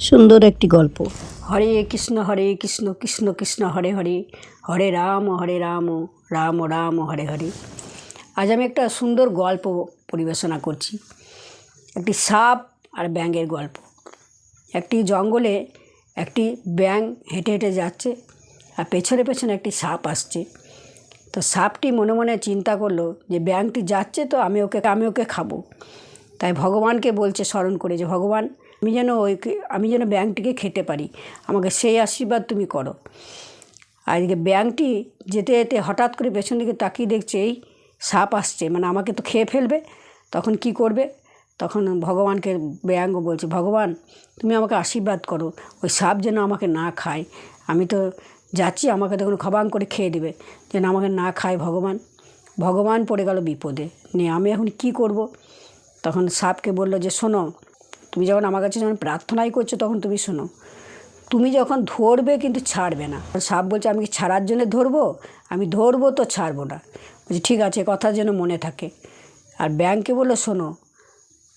সুন্দর একটি গল্প। হরে কৃষ্ণ কৃষ্ণ কৃষ্ণ হরে হরে, হরে রাম রাম রাম হরে হরে। আজ আমি একটা সুন্দর গল্প পরিবেশনা করছি। একটি সাপ আর ব্যাঙের গল্প। একটি জঙ্গলে একটি ব্যাঙ হেঁটে হেঁটে যাচ্ছে, আর পেছনে পেছনে একটি সাপ আসছে। তো সাপটি মনে মনে চিন্তা করলো যে ব্যাঙটি যাচ্ছে, তো আমি ওকে খাবো। তাই ভগবানকে বলছে স্মরণ করে যে ভগবান, আমি যেন ব্যাঙটিকে খেতে পারি, আমাকে সেই আশীর্বাদ তুমি করো। আর এদিকে ব্যাঙটি যেতে যেতে হঠাৎ করে পেছন দিকে তাকিয়ে দেখছে এই সাপ আসছে, মানে আমাকে তো খেয়ে ফেলবে। তখন কি করবে? তখন ভগবানকে ব্যাঙ বলছে, ভগবান তুমি আমাকে আশীর্বাদ করো, ওই সাপ যেন আমাকে না খায়। আমি তো যাচ্ছি, আমাকে তখন খবাং করে খেয়ে দেবে, যেন আমাকে না খায় ভগবান। ভগবান পড়ে গেল বিপদে, নিয়ে আমি এখন কি করব? তখন সাপকে বলল যে শোনো, তুমি যখন আমার কাছে যখন প্রার্থনাই করছো তখন তুমি শোনো, তুমি যখন ধরবে কিন্তু ছাড়বে না। সাপ বলছে, আমি কি ছাড়ার জন্য ধরবো? আমি ধরবো তো ছাড়বো না। বলছি ঠিক আছে, কথা যেন মনে থাকে। আর ব্যাঙকে বললো, শোনো,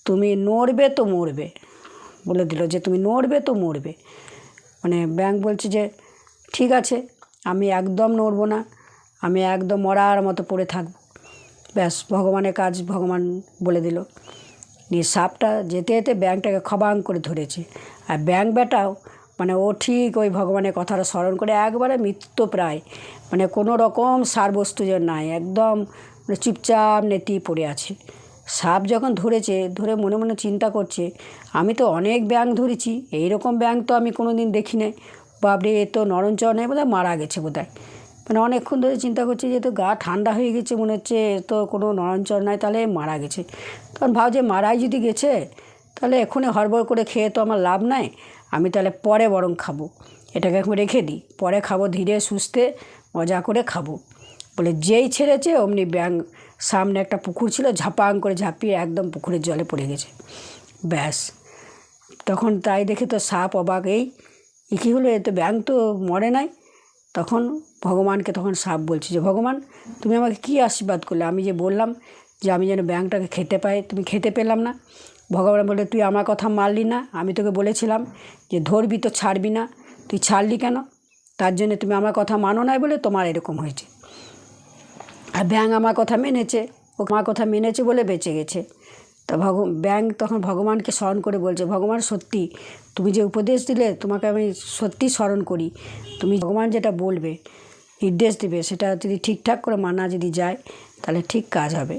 তুমি নড়বে তো মরবে। বলে দিল যে তুমি নড়বে তো মরবে। মানে ব্যাঙ বলছে যে ঠিক আছে, আমি একদম নড়বো না, আমি একদম মরার মতো পড়ে থাকবো। ব্যাস, ভগবানের কাজ ভগবান বলে দিল। নিয়ে সাপটা যেতে যেতে ব্যাঙটাকে খবাং করে ধরেছে। আর ব্যাঙ বেটাও মানে ও ঠিক ওই ভগবানের কথাটা স্মরণ করে একবারে মৃত্যুপ্রায়, মানে কোনো রকম সার বস্তু যে নাই, একদম মানে চুপচাপ নেতিয়ে পড়ে আছে। সাপ যখন ধরেছে, ধরে মনে মনে চিন্তা করছে, আমি তো অনেক ব্যাঙ ধরেছি, এইরকম ব্যাঙ তো আমি কোনো দিন দেখি নাই। বাপরে, এ তো নরঞ্চর নেই, বোধহয় মারা গেছে বোধহয়। মানে অনেকক্ষণ ধরে চিন্তা করছি যে তো গা ঠান্ডা হয়ে গেছে, মনে হচ্ছে তো কোনো নরঞ্চর নাই, তাহলে মারা গেছে। তখন ভাব যে মারাই যদি গেছে, তাহলে এক্ষুনি হড়বড় করে খেয়ে তো আমার লাভ নাই, আমি তাহলে পরে বরং খাবো, এটাকে এখন রেখে দিই, পরে খাবো, ধীরে সুস্থে মজা করে খাবো। বলে যেই ছেড়েছে অমনি ব্যাঙ সামনে একটা পুকুর ছিল, ঝাপাং করে ঝাঁপিয়ে একদম পুকুরের জলে পড়ে গেছে। ব্যাস, তখন তাই দেখে তো সাপ অবাক, এই কী হলো, এ তো ব্যাঙ তো মরে নাই। তখন ভগবানকে তখন সাপ বলছে যে ভগবান, তুমি আমাকে কী আশীর্বাদ করলে? আমি যে বললাম যে আমি যেন ব্যাঙটাকে খেতে পাই, তুমি খেতে পেলাম না। ভগবান বলে, তুই আমার কথা মানলি না, আমি তোকে বলেছিলাম যে ধরবি তো ছাড়বি না, তুই ছাড়লি কেন? তার জন্য তুমি আমার কথা মানো নাই বলে তোমার এরকম হয়েছে। আর ব্যাঙ আমার কথা মেনেছে, ও আমার কথা মেনেছে বলে বেঁচে গেছে। তা ব্যাঙ তখন ভগবানকে স্মরণ করে বলছে, ভগবান সত্যি তুমি যে উপদেশ দিলে, তোমাকে আমি সত্যি স্মরণ করি। তুমি ভগবান যেটা বলবে, নির্দেশ দেবে, সেটা যদি ঠিকঠাক করে মানা যদি যায়, তাহলে ঠিক কাজ হবে।